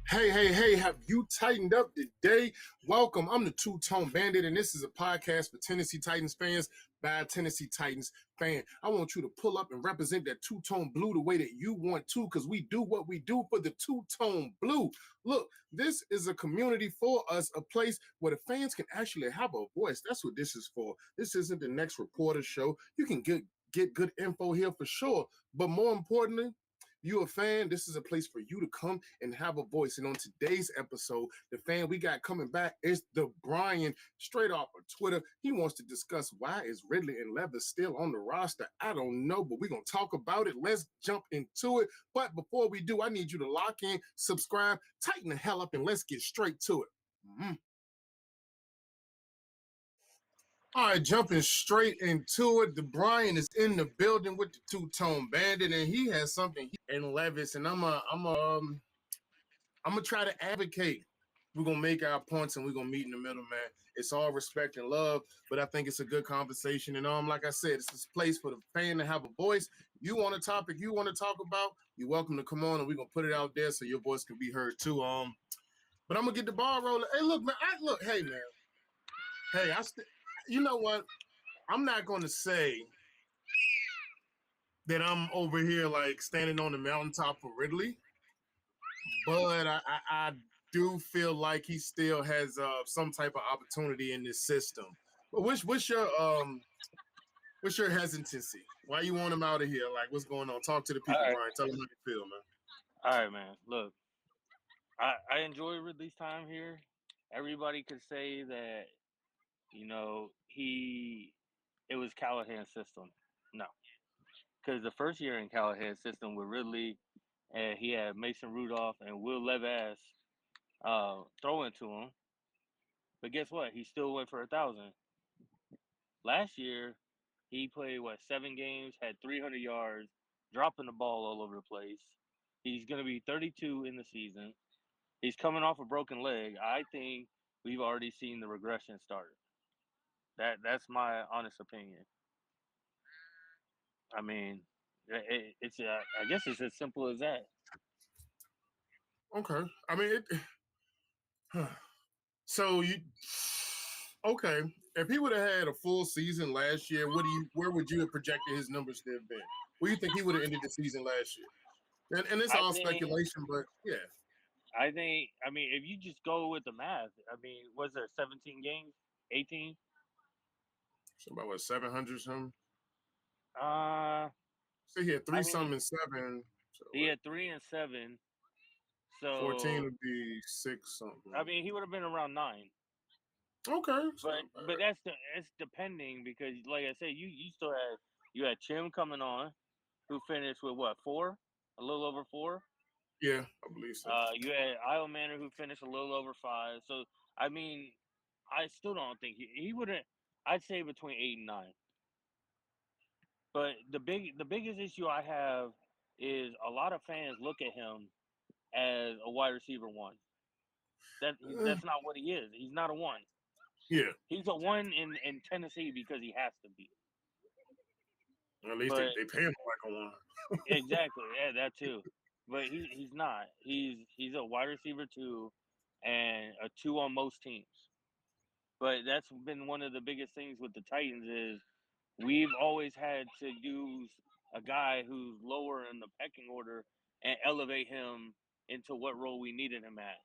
Hey, have you tightened up today? Welcome. I'm the Two-Tone Bandit, and this is a podcast for Tennessee Titans fans by a Tennessee Titans fan. I want you to pull up and represent that two-tone blue the way that you want to, because we do what we do for the two-tone blue. Look, this is a community for us, a place where the fans can actually have a voice. That's what this is for. This isn't the next reporter show. You can get good info here for sure, but more importantly, you a fan, this is a place for you to come and have a voice. And on today's episode, the fan we got coming back is the Brian, straight off of Twitter. He wants to discuss why is Ridley and Levis still on the roster. I don't know, but we're going to talk about it. Let's jump into it. But before we do, I need you to lock in, subscribe, tighten the hell up, and let's get straight to it. All right, jumping straight into it. The Brian is in the building with the Two-Tone Bandit, and he has something in Levis, and I'm gonna try to advocate. We're gonna make our points, and we're gonna meet in the middle, man. It's all respect and love, but I think it's a good conversation. And like I said, it's this place for the fan to have a voice. You want a topic you want to talk about, you're welcome to come on, and we're gonna put it out there so your voice can be heard too. But I'm gonna get the ball rolling. Hey, look, man. Hey, man. Hey, you know what? I'm not going to say that I'm over here like standing on the mountaintop for Ridley, but I do feel like he still has some type of opportunity in this system. But what's your hesitancy? Why you want him out of here? Like, what's going on? Talk to the people, Brian. Tell them how you feel, man. All right, man. Look, I enjoy Ridley's time here. Everybody could say that, it was Callahan's system. No, because the first year in Callahan's system with Ridley, and he had Mason Rudolph and Will Levis throwing to him. But guess what? He still went for 1,000. Last year, he played 7 games, had 300 yards, dropping the ball all over the place. He's going to be 32 in the season. He's coming off a broken leg. I think we've already seen the regression start. That's my honest opinion. I mean, I guess it's as simple as that. Okay. I mean, so you okay? If he would have had a full season last year, where would you have projected his numbers to have been? Where do you think he would have ended the season last year? And it's all speculation, but yeah. I mean, if you just go with the math, I mean, was there 17 games? 18? So about 700 something? So he had 3 something and 7. So he had 3 and 7. So 14 would be 6 something. I mean, he would have been around 9. Okay. But that's depending, because like I said, you still had Chim coming on, who finished with 4? A little over 4? Yeah, I believe so. You had Io Manor, who finished a little over 5. So I mean, I still don't think he wouldn't. I'd say between 8 and 9. But the biggest issue I have is a lot of fans look at him as a wide receiver 1. That's not what he is. He's not a 1. Yeah. He's a 1 in Tennessee because he has to be. At least they pay him like a 1. Exactly. Yeah, that too. But he's not. He's a wide receiver 2 and a 2 on most teams. But that's been one of the biggest things with the Titans is we've always had to use a guy who's lower in the pecking order and elevate him into what role we needed him at.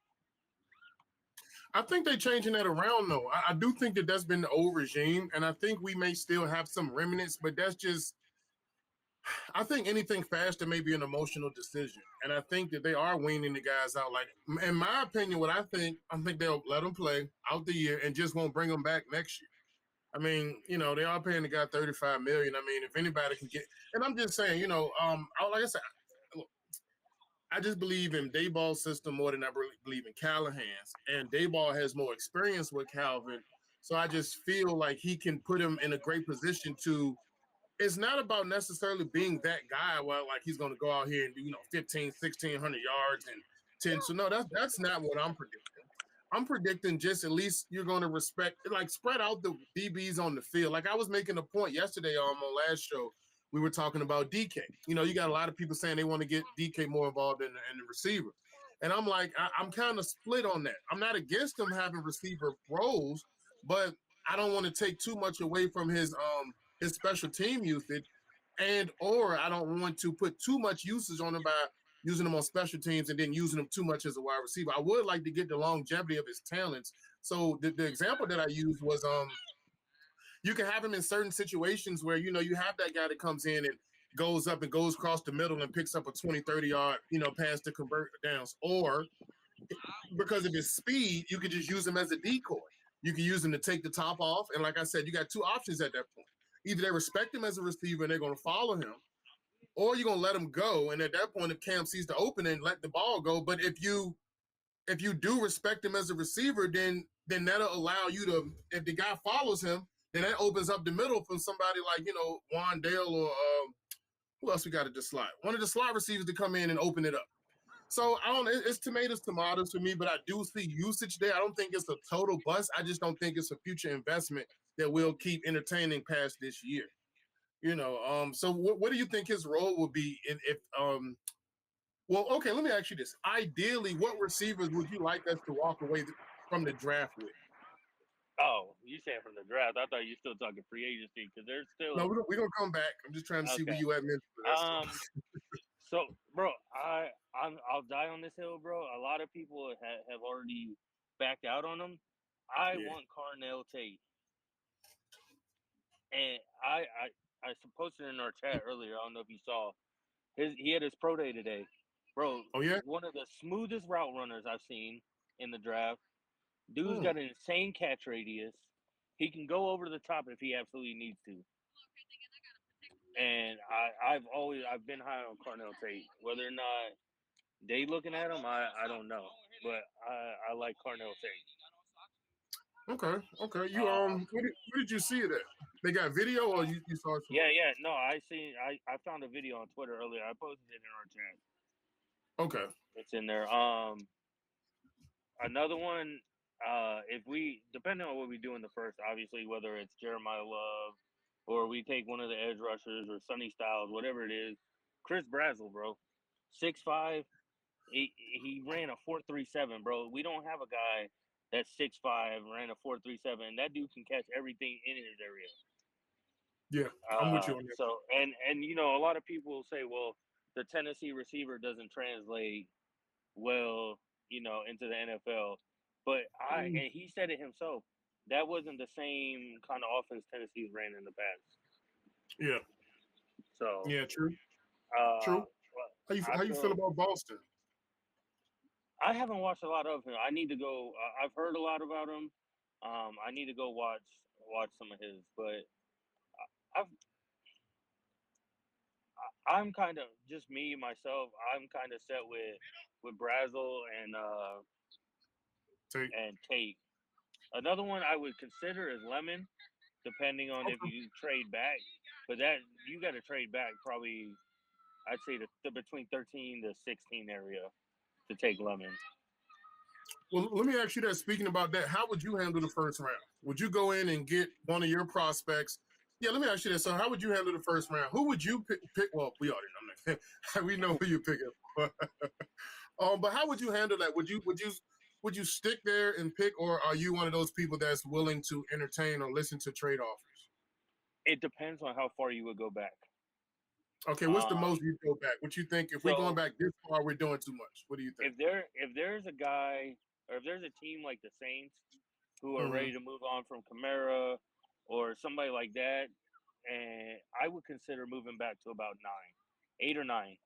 I think they're changing that around, though. I do think that's been the old regime, and I think we may still have some remnants, but that's just – I think anything faster may be an emotional decision, and I think that they are weaning the guys out. Like, in my opinion, I think they'll let them play out the year and just won't bring them back next year. I mean, they are paying the guy $35 million. I mean, if anybody can get – and I'm just saying, like I said, look, I just believe in Dayball's system more than I believe in Callahan's. And Dayball has more experience with Calvin. So I just feel like he can put him in a great position to – it's not about necessarily being that guy where, like, he's going to go out here and do, 1,500, 1,600 yards and 10. So, no, that's not what I'm predicting. I'm predicting just at least you're going to respect, like, spread out the DBs on the field. Like I was making a point yesterday on last show, we were talking about DK. You got a lot of people saying they want to get DK more involved in the receiver. And I'm like, I'm kind of split on that. I'm not against him having receiver roles, but I don't want to take too much away from his special team usage, and or I don't want to put too much usage on him by using him on special teams and then using him too much as a wide receiver. I would like to get the longevity of his talents. So the example that I used was you can have him in certain situations where, you have that guy that comes in and goes up and goes across the middle and picks up a 20, 30-yard, pass to convert downs. Or because of his speed, you could just use him as a decoy. You can use him to take the top off. And like I said, you got two options at that point. Either they respect him as a receiver and they're going to follow him, or you're going to let him go. And at that point, if Cam sees the opening, let the ball go. But if you do respect him as a receiver, then that'll allow you to, if the guy follows him, then that opens up the middle from somebody like, Wandale or who else we got at the slot? One of the slot receivers to come in and open it up. So I don't. It's tomatoes for me, but I do see usage there. I don't think it's a total bust. I just don't think it's a future investment that will keep entertaining past this year. So what do you think his role will be if well, okay, let me ask you this. Ideally, what receivers would you like us to walk away from the draft with? Oh, you saying from the draft? I thought you were still talking free agency because there's still. No, we're gonna come back. I'm just trying to see where you at mentally. So, bro, I'll die on this hill, bro. A lot of people have already backed out on him. I want Carnell Tate, and I posted in our chat earlier. I don't know if you saw he had his pro day today, bro. Oh yeah, one of the smoothest route runners I've seen in the draft. Dude's got an insane catch radius. He can go over the top if he absolutely needs to. And I've been high on Carnell Tate. Whether or not they looking at him, I don't know. But I like Carnell Tate. Okay. You where did you see it at? They got video or you saw it? Yeah. No, I found a video on Twitter earlier. I posted it in our chat. Okay. It's in there. Another one, if we, depending on what we do in the first, obviously, whether it's Jeremiah Love or we take one of the edge rushers or Sonny Styles, whatever it is, Chris Brazzell, bro, 6'5", he ran a 4.37, bro. We don't have a guy that's 6'5", ran a 4.37, and that dude can catch everything in his area. Yeah, I'm with you on that. So, and a lot of people will say, well, the Tennessee receiver doesn't translate well, into the NFL. But and he said it himself. That wasn't the same kind of offense Tennessee's ran in the past. Yeah. So. Yeah, true. True. How you feel about Boston? I haven't watched a lot of him. I need to go. I've heard a lot about him. I need to go watch some of his. But I'm kind of just me myself. I'm kind of set with Brazzell and Tate. Another one I would consider is Lemon, depending on if you trade back. But that you got to trade back probably, I'd say the between 13 to 16 area to take Lemon. Well, let me ask you that. Speaking about that, how would you handle the first round? Would you go in and get one of your prospects? Yeah, let me ask you that. So, how would you handle the first round? Who would you pick? Well, we already know. We know who you're picking. But how would you handle that? Would you stick there and pick, or are you one of those people that's willing to entertain or listen to trade offers? It depends on how far you would go back. Okay, what's the most you go back? What you think? If we're going back this far, we're doing too much. What do you think? If there's a guy or if there's a team like the Saints who are ready to move on from Kamara or somebody like that, and I would consider moving back to about 8 or 9.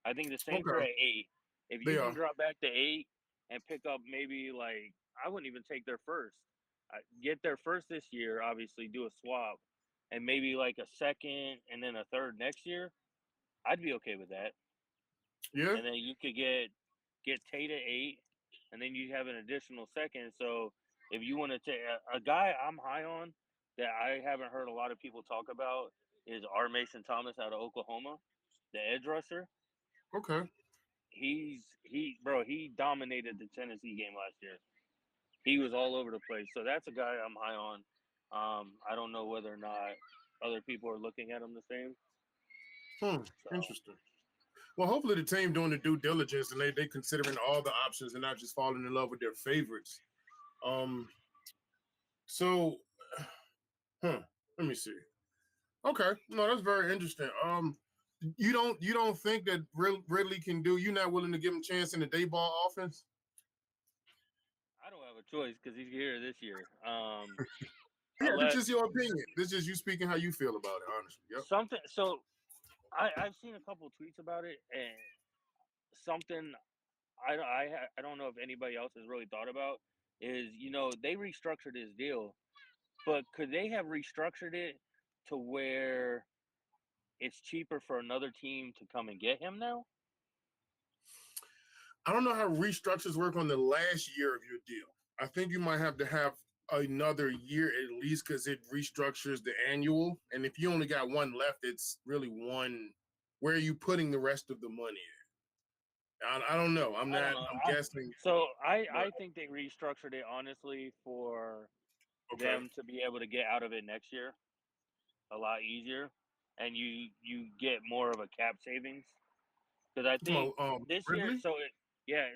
I think the Saints are at 8. If you can drop back to 8 and pick up maybe I wouldn't even take their first. Get their first this year, obviously do a swap, and maybe a second and then a third next year. I'd be okay with that. Yeah. And then you could get Tate at 8, and then you have an additional second. So if you want to take a guy I'm high on that I haven't heard a lot of people talk about is R. Mason Thomas out of Oklahoma, the edge rusher. Okay. He dominated the Tennessee game last year. He was all over the place. So that's a guy I'm high on. I don't know whether or not other people are looking at him the same. Interesting. Well, hopefully the team doing the due diligence and they considering all the options and not just falling in love with their favorites. Um, so, huh? Let me see. Okay, no, that's very interesting. You don't think that Ridley can do? You're not willing to give him a chance in the day ball offense? I don't have a choice because he's here this year. Yeah, this Unless is your opinion. This is you speaking how you feel about it, honestly. Yep. something. So I've seen a couple tweets about it, and something I don't know if anybody else has really thought about is, they restructured his deal, but could they have restructured it to where it's cheaper for another team to come and get him now? I don't know how restructures work on the last year of your deal. I think you might have to have another year at least because it restructures the annual. And if you only got one left, it's really one. Where are you putting the rest of the money I don't know. I'm I don't not. know. I'm guessing. So But I think they restructured it honestly for okay. them to be able to get out of it next year a lot easier, and you get more of a cap savings. Because I Come think on, this year, Ridley.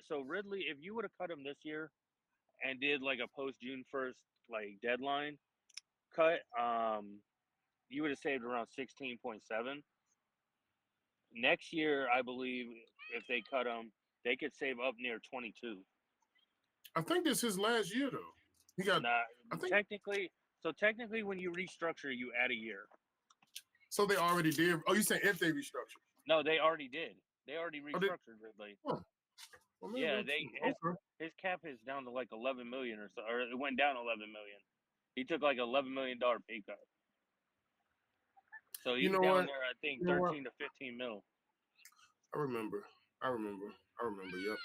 so Ridley, if you would have cut him this year and did like a post June 1st like deadline cut, you would have saved around 16.7. Next year, I believe if they cut him, they could save up near 22. I think this is his last year though. He got. Now, I think technically, when you restructure, you add a year. so. They already did. Oh, you saying if they restructure? No, they already did. They already Oh, they, restructured Ridley. oh, well, maybe Yeah, that's they okay. his cap is down to like 11 million or so, or it went down 11 million. He took like $11 million pay cut, so You he's know down what? there. I think You know what? 13 to 15 mil. I remember. I remember. I remember. Yep.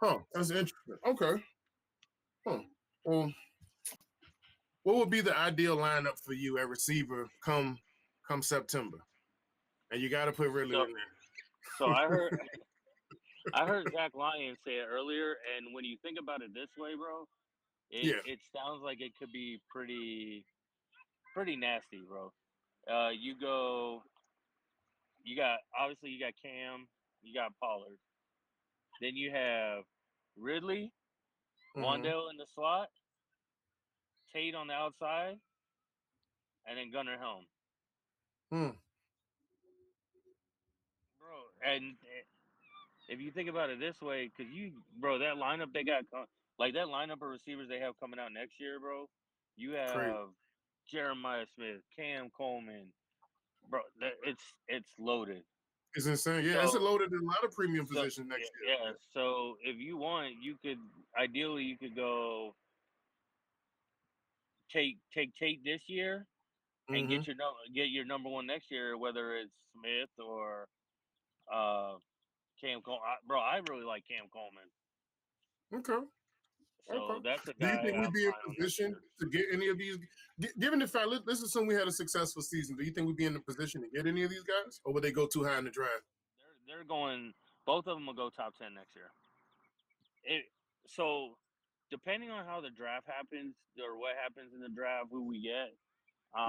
Huh. That's interesting. Okay. Huh. Well, what would be the ideal lineup for you at receiver come September? And you got to put Ridley So in so there. I heard Zach Lyons say it earlier, and when you think about it this way, bro, Yeah. it sounds like it could be pretty nasty, bro. You got obviously you got Cam, you got Pollard, then you have Ridley, Mm-hmm. Wandale in the slot, Tate on the outside, and then Gunnar Helm, Hmm. bro. And if you think about it this way, because bro, that lineup they got, like that lineup of receivers they have coming out next year, bro. You Crazy. have Jeremiah Smith, Cam Coleman, bro. It's loaded. It's insane. Yeah, it's So loaded in a lot of premium so positions yeah, next yeah. year. So if you want, you could ideally you could go take Tate this year Yeah. and Mm-hmm. get your number one next year, whether it's Smith or uh Cam Coleman. Bro, I really like Cam Coleman. Okay. Okay. So that's a Do you guy think we'd I'm be in high on next position year. to get any of these? Given the fact, let's assume we had a successful season. Do you think we'd be in the position to get any of these guys, or would they go too high in the draft? They're going. Both of them will go top 10 next year. It so depending on how the draft happens or what happens in the draft, who we get,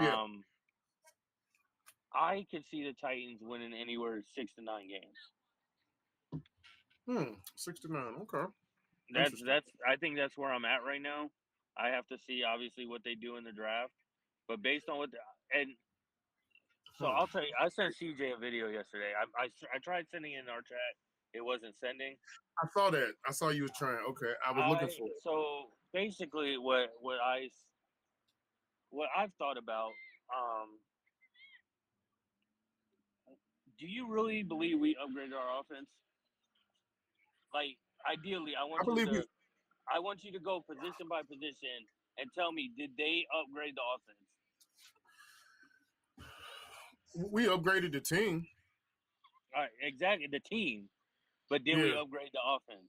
Yeah. um, I could see the Titans winning anywhere 6 to 9 games. 69. Okay. Interesting. That's I think that's where I'm at right now. I have to see obviously what they do in the draft, but based on and so Hmm. I'll tell you, I sent CJ a video yesterday. I tried sending it in our chat, it wasn't sending. I saw that. I saw you was trying. Okay. I was looking for it. So basically what I've thought about, um, do you really believe we upgraded our offense? Like ideally, I believe I want you to go position by position and tell me, did they upgrade the offense? we upgraded the team. All right, exactly the team, but did we Yeah. upgrade the offense?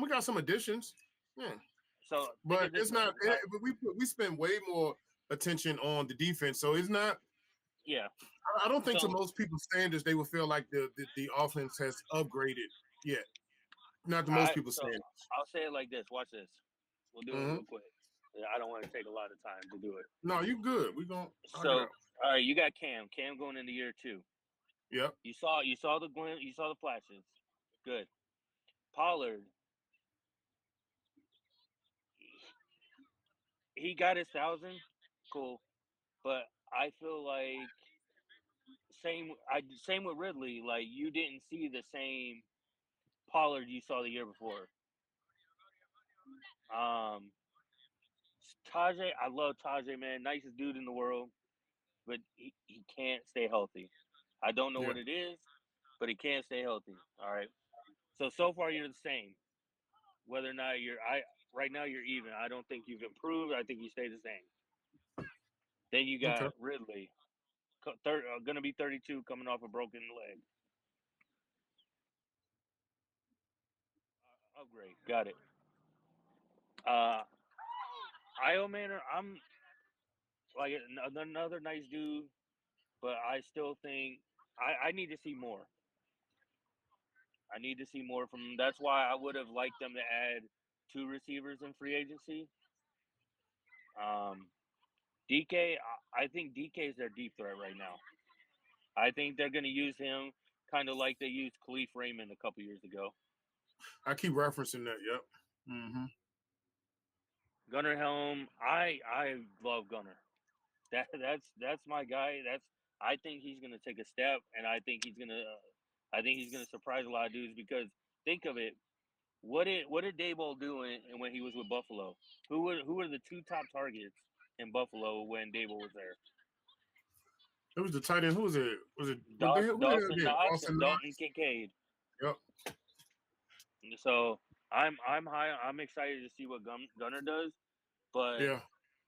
We got some additions. Yeah. So think But of this it's way. not. But we spend way more attention on the defense, so it's not. Yeah. I don't think to So most people's standards they would feel like the offense has upgraded yet. Not to most I people's so standards. I'll say it like this. Watch this. We'll do it Mm-hmm. real quick. I don't want to take a lot of time to do it. No, you good. We gonna knock it So out. all right, you got Cam. Cam going into year 2. Yep. You saw the glint, you saw the flashes. Good. Pollard, he got his 1,000. Cool. But I feel like same with Ridley. Like you didn't see the same Pollard you saw the year before. Um, Tajay, I love Tajay, man. Nicest dude in the world, but he can't stay healthy. I don't know Yeah. what it is, but he can't stay healthy. All right. So far you're the same. Whether or not right now you're even. I don't think you've improved. I think you stay the same. Then you Okay. got Ridley, gonna be 32, coming off a broken leg. Upgrade, got it. Uh, Io Manor, I'm like another nice dude, but I still think I need to see more. I need to see more from him. That's why I would have liked them to add 2 receivers in free agency. Um, DK, I think DK is their deep threat right now. I think they're going to use him kind of like they used Khalif Raymond a couple years ago. I keep referencing that. Yep. Mm-hmm. Gunnar Helm, I love Gunnar. That's my guy. I think he's going to take a step, and I think he's gonna surprise a lot of dudes because think of it. What did Daboll do when he was with Buffalo? Who were the 2 top targets in Buffalo when Daboll was there? It was the tight end. Who was it? Was it what the hell? Who did Dawson it? Knox Austin and Knox. Dalton Kincaid. Yep. So I'm high. I'm excited to see what Gunner does. But Yeah.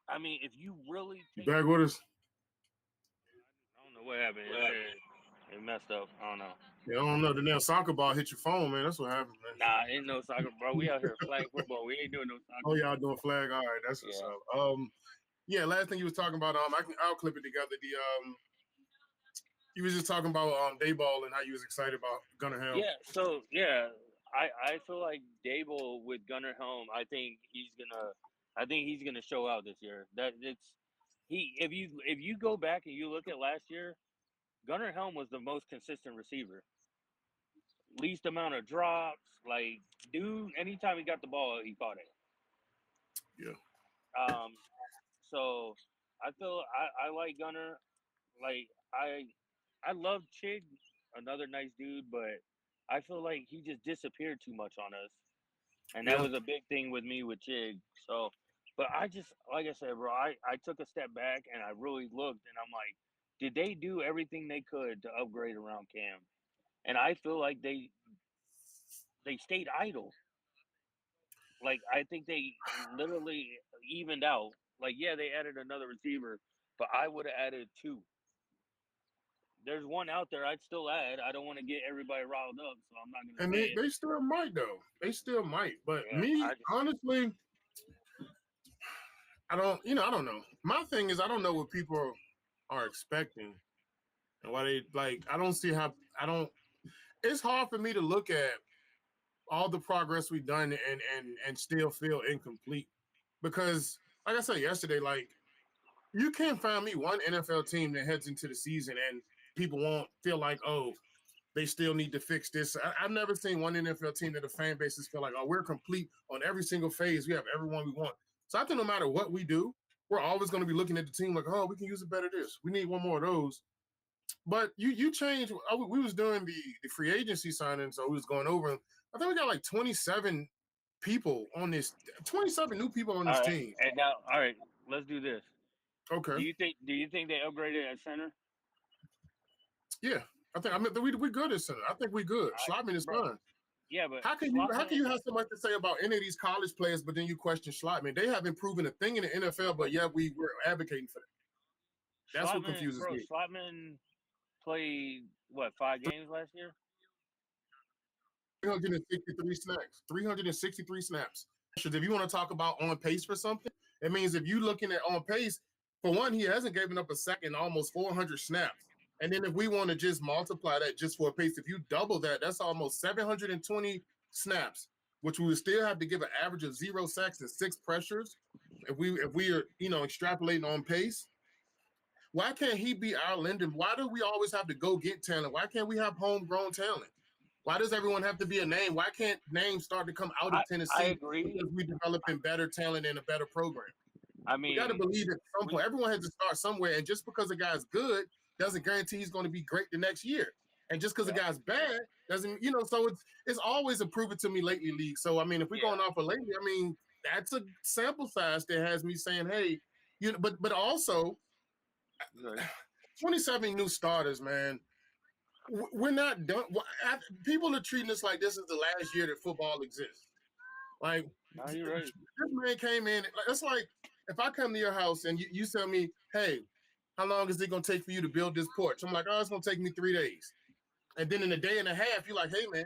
I mean, if you really You take, back with us? I don't know what happened. It said it messed up. I don't know. Yeah, I don't know. The damn soccer ball hit your phone, man. That's what happened, man. Nah, ain't no soccer, bro. We out here flag football. We ain't doing no soccer. Oh, y'all doing flag? All right, that's what's Yeah. up. Yeah. Last thing you was talking about, I'll clip it together. You was just talking about Dayball and how you was excited about Gunnar Helm. Yeah. So yeah, I feel like Dable with Gunnar Helm. I think he's gonna show out this year. That it's he. If you go back and you look at last year, Gunnar Helm was the most consistent receiver. Least amount of drops. Like, dude, anytime he got the ball, he caught it. Yeah. Um, so I like Gunner. Like I love Chig, another nice dude, but I feel like he just disappeared too much on us, and that Yeah. was a big thing with me with Chig. So, but I just like I said, bro, I took a step back and I really looked, and I'm like, did they do everything they could to upgrade around Cam? And I feel like they stayed idle. Like I think they literally evened out. Like yeah, they added another receiver, but I would have added 2. There's one out there I'd still add. I don't want to get everybody riled up, so I'm not gonna And say it. they still might though. They still might. But Yeah, me, I just honestly, I don't know. My thing is I don't know what people are expecting and why they like. I don't see how. I don't. It's hard for me to look at all the progress we've done and still feel incomplete because, like I said yesterday, like you can't find me one NFL team that heads into the season and people won't feel like, oh, they still need to fix this. I've never seen one NFL team that the fan bases feel like, oh, we're complete on every single phase. We have everyone we want. So I think no matter what we do, we're always going to be looking at the team like, oh, we can use it better this. We need one more of those. But you change. We was doing the free agency signing, so we was going over. I think we got like 27 people on this, 27 new people on all this right. team. And now, all right, let's do this. Okay. Do you think they upgraded at center? Yeah. I mean we good at center. I think we good. I, Schlottman is bro, fine. yeah, but How can Slotman, you have so much to say about any of these college players, but then you question Schlottman? They haven't proven a thing in the NFL, but yet we were advocating for that. That's what confuses me. Slotman played what 5 games last year? 363 snaps. 363 snaps. If you want to talk about on pace for something, it means if you're looking at on pace, for one, he hasn't given up a sack in almost 400 snaps. And then if we want to just multiply that just for a pace, if you double that, that's almost 720 snaps, which we would still have to give an average of 0 sacks and 6 pressures. If we are extrapolating on pace, Why can't he be our Linden? Why do we always have to go get talent? Why can't we have homegrown talent? Why does everyone have to be a name? Why can't names start to come out of I Tennessee agree. because we're developing better talent and a better program? I We got to mean, believe at some point everyone has to start somewhere, and just because a guy's good doesn't guarantee he's going to be great the next year. And just because a guy's bad doesn't, so it's always a prove it to me lately league. So I mean, if we're going off of lately, I mean, that's a sample size that has me saying, hey, but also 27 new starters, man. We're not done. People are treating this like this is the last year that football exists. Like, no, you're right. This man came in. It's like if I come to your house and you tell me, hey, how long is it going to take for you to build this porch? I'm like, oh, it's going to take me 3 days. And then in a day and a half, you're like, hey, man,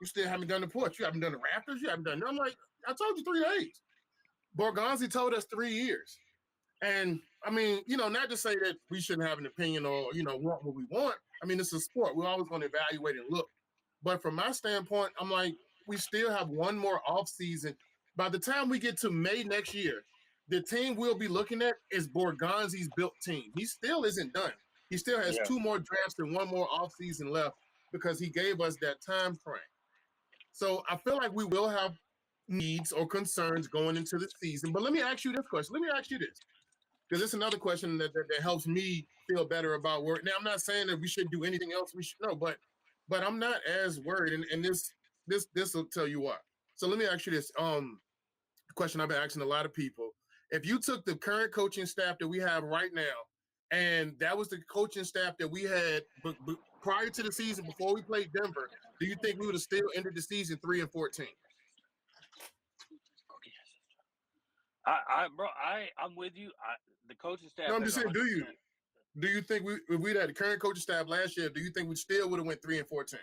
you still haven't done the porch. You haven't done the rafters. You haven't done it. I'm like, I told you 3 days. Borgonzi told us 3 years. And I mean, not to say that we shouldn't have an opinion or, want what we want. I mean, it's a sport. We're always going to evaluate and look. But from my standpoint, I'm like, we still have one more off season. By the time we get to May next year, the team we'll be looking at is Borgonzi's built team. He still isn't done. He still has 2 more drafts and 1 more off season left because he gave us that time frame. So I feel like we will have needs or concerns going into the season. But let me ask you this question. Let me ask you this. Because it's another question that helps me feel better about work. Now, I'm not saying that we shouldn't do anything else. We should, no, but I'm not as worried. And this will tell you why. So let me ask you this question I've been asking a lot of people. If you took the current coaching staff that we have right now, and that was the coaching staff that we had prior to the season before we played Denver, do you think we would have still ended the season 3-14? I'm with you. The coaching staff. No, I'm just saying, do you think if we had the current coaching staff last year, do you think we still would have went 3-14?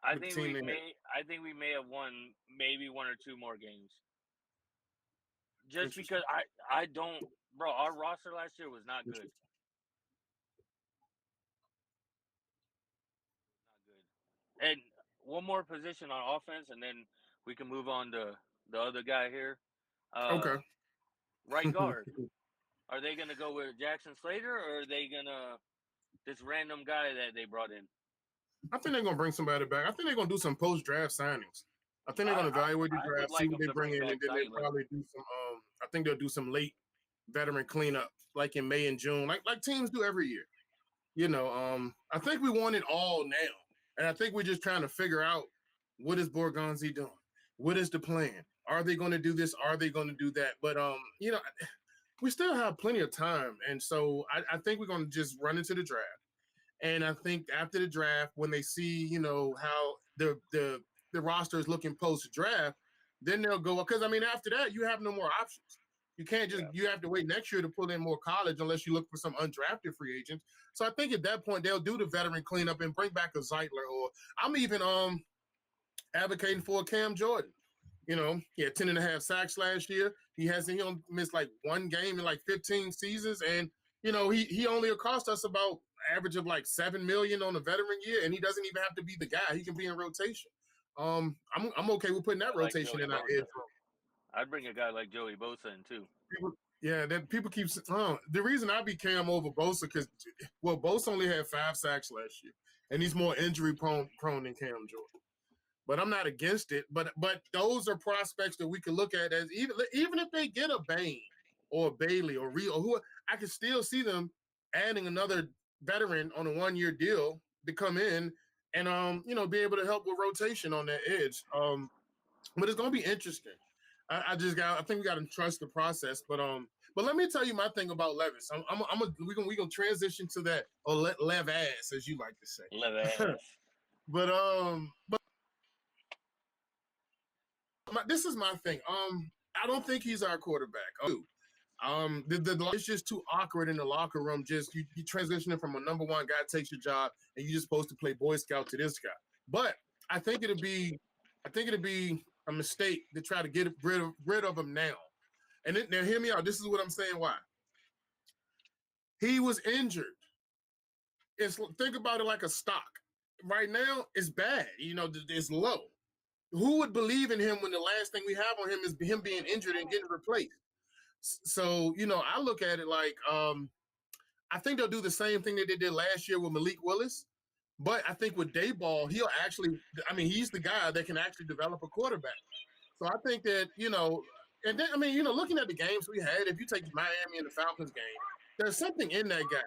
I think we may have won maybe 1 or 2 more games. Just because I don't, bro. Our roster last year was not good. Not good. And one more position on offense, and then we can move on to the other guy here. Okay. Right guard. Are they going to go with Jackson Slater, or are they going to this random guy that they brought in? I think they're going to bring somebody back. I think they're going to do some post-draft signings. I think they're going to evaluate the draft, see what they bring in, and then they probably do some. I think they'll do some late veteran cleanup, like in May and June, like teams do every year. I think we want it all now, and I think we're just trying to figure out what is Borgonzi doing, what is the plan. Are they going to do this? Are they going to do that? But we still have plenty of time, and so I think we're going to just run into the draft. And I think after the draft, when they see how the roster is looking post draft, then they'll go, because I mean after that you have no more options. You can't just you have to wait next year to pull in more college unless you look for some undrafted free agents. So I think at that point they'll do the veteran cleanup and bring back a Zeitler, or I'm even advocating for Cam Jordan. He had 10.5 sacks last year. He missed like 1 game in like 15 seasons, and he only cost us about average of like $7 million on a veteran year, and he doesn't even have to be the guy. He can be in rotation. I'm okay with putting that rotation in our edge. I'd bring a guy like Joey Bosa in too. People keep the reason I be Cam over Bosa because Bosa only had 5 sacks last year, and he's more injury prone than Cam Jordan. But I'm not against it. But those are prospects that we can look at as even if they get a Bain or a Bailey or Rio or who, I can still see them adding another veteran on a 1-year deal to come in and be able to help with rotation on that edge. But it's gonna be interesting. I think we got to trust the process. But let me tell you my thing about Levis. We're gonna transition to that, or Lev ass, as you like to say. Lev ass. but this is my thing. I don't think he's our quarterback. It's just too awkward in the locker room. Just you transitioning from a number 1 guy takes your job, and you're just supposed to play Boy Scout to this guy. But I think it'd be a mistake to try to get rid of him now. And now hear me out. This is what I'm saying. Why? He was injured. Think about it like a stock. Right now, it's bad. It's low. Who would believe in him when the last thing we have on him is him being injured and getting replaced? So, I look at it like I think they'll do the same thing that they did last year with Malik Willis. But I think with Dayball, he'll actually, I mean, he's the guy that can actually develop a quarterback. So I think that, and then, I mean, looking at the games we had, if you take Miami and the Falcons game, there's something in that guy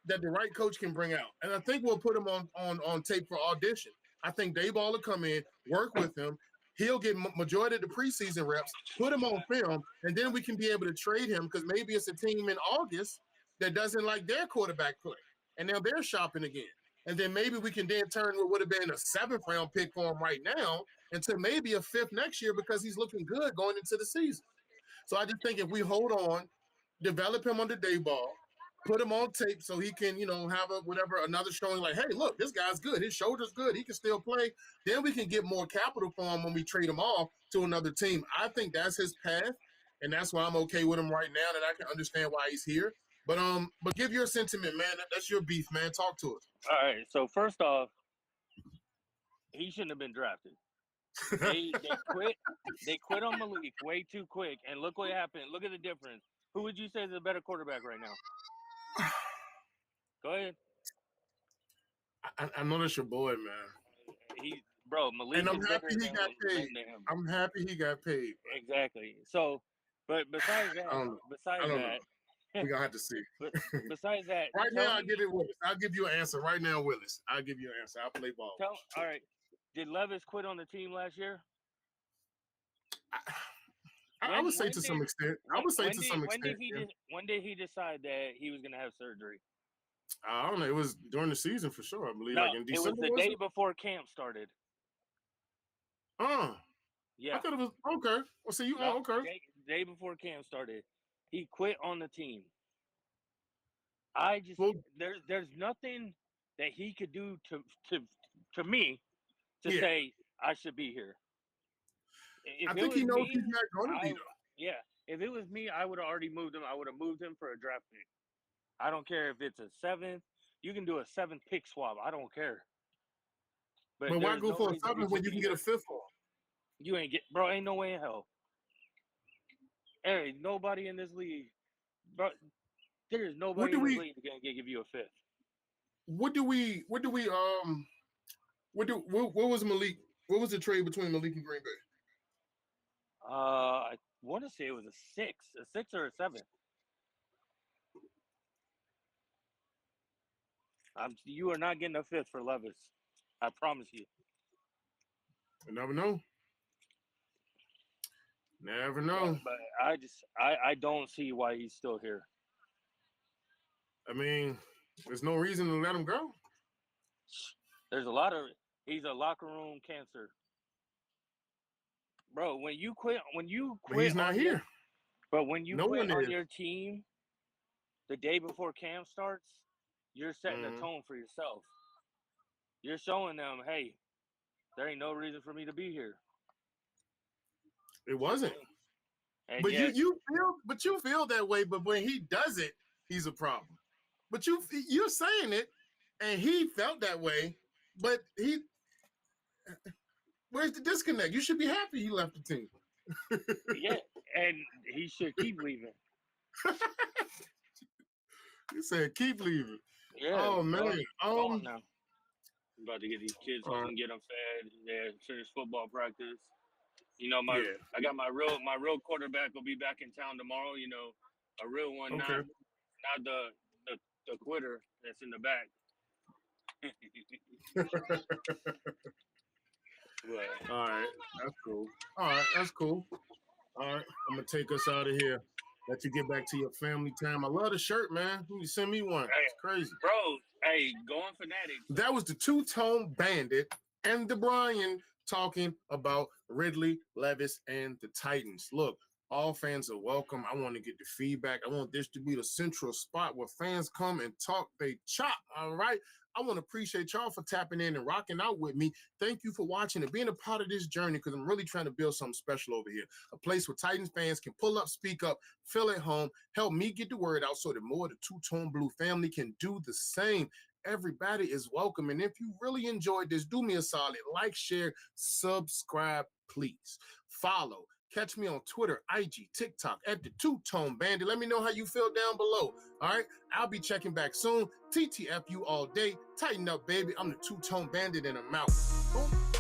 that the right coach can bring out. And I think we'll put him on tape for audition. I think Dayball will come in, work with him. He'll get majority of the preseason reps, put him on film, and then we can be able to trade him because maybe it's a team in August that doesn't like their quarterback play. And now they're shopping again. And then maybe we can then turn what would have been a 7th round pick for him right now into maybe a 5th next year because he's looking good going into the season. So I just think if we hold on, develop him under Dayball, put him on tape so he can, have another showing like, hey, look, this guy's good. His shoulder's good. He can still play. Then we can get more capital for him when we trade him off to another team. I think that's his path, and that's why I'm okay with him right now, and I can understand why he's here. But give your sentiment, man. That's your beef, man. Talk to us. All right. So first off, he shouldn't have been drafted. They quit. They quit on Malik way too quick, and look what happened. Look at the difference. Who would you say is a better quarterback right now? Go ahead. I know that's your boy, man. Malik. And I'm happy he got paid. I'm happy he got paid. Exactly. So, but besides that, we're gonna have to see. But besides that, right now I give it Willis. I'll give you an answer right now, Willis. I'll give you an answer. I'll play ball. All right. Did Levis quit on the team last year? I would say to some extent. When did he decide that he was going to have surgery? I don't know. It was during the season for sure. I believe, no, like in December. It was the day before camp started. Yeah. I thought it was okay. Well, see, okay. Day before camp started, he quit on the team. There's nothing that he could do to me to say I should be here. I think he knows he's not going to be. Yeah, if it was me, I would have already moved him. I would have moved him for a draft pick. I don't care if it's a 7th. You can do a 7th pick swap. I don't care. But why go for a 7th when you can get a 5th for? You ain't ain't no way in hell. There ain't nobody in this league, bro. There's nobody in this league that's gonna give you a 5th. What was Malik? What was the trade between Malik and Green Bay? I want to say it was a 6 or a 7. You are not getting a 5th for Levis. I promise you. You never know. Never know. But I don't see why he's still here. I mean, there's no reason to let him go. He's a locker room cancer. Bro, when you quit, he's not here. But when you quit on your team the day before camp starts, you're setting a tone for yourself. You're showing them, hey, there ain't no reason for me to be here. It wasn't. And but you feel that way, but when he does it, he's a problem. But you're saying it, and he felt that way, but where's the disconnect? You should be happy he left the team. Yeah, and he should keep leaving. You said keep leaving. Yeah. Oh man. I'm about to get these kids home and get them fed. They finish football practice. I got my real quarterback will be back in town tomorrow. A real one, not the quitter that's in the back. All right, that's cool. All right, that's cool. All right, I'm gonna take us out of here. Let you get back to your family time. I love the shirt, man. You send me one. It's crazy, bro. Hey, going Fanatics. That was the Two-Tone Bandit and the Brian talking about Ridley, Levis, and the Titans. Look, all fans are welcome. I want to get the feedback. I want this to be the central spot where fans come and talk. They chop. All right. I want to appreciate y'all for tapping in and rocking out with me. Thank you for watching and being a part of this journey because I'm really trying to build something special over here. A place where Titans fans can pull up, speak up, feel at home, help me get the word out so that more of the Two-Tone Blue family can do the same. Everybody is welcome. And if you really enjoyed this, do me a solid. Like, share, subscribe, please. Follow. Catch me on Twitter, IG, TikTok at the Two-Tone Bandit. Let me know how you feel down below. All right, I'll be checking back soon. TTFU all day. Tighten up, baby. I'm the Two-Tone Bandit and I'm out. Boom.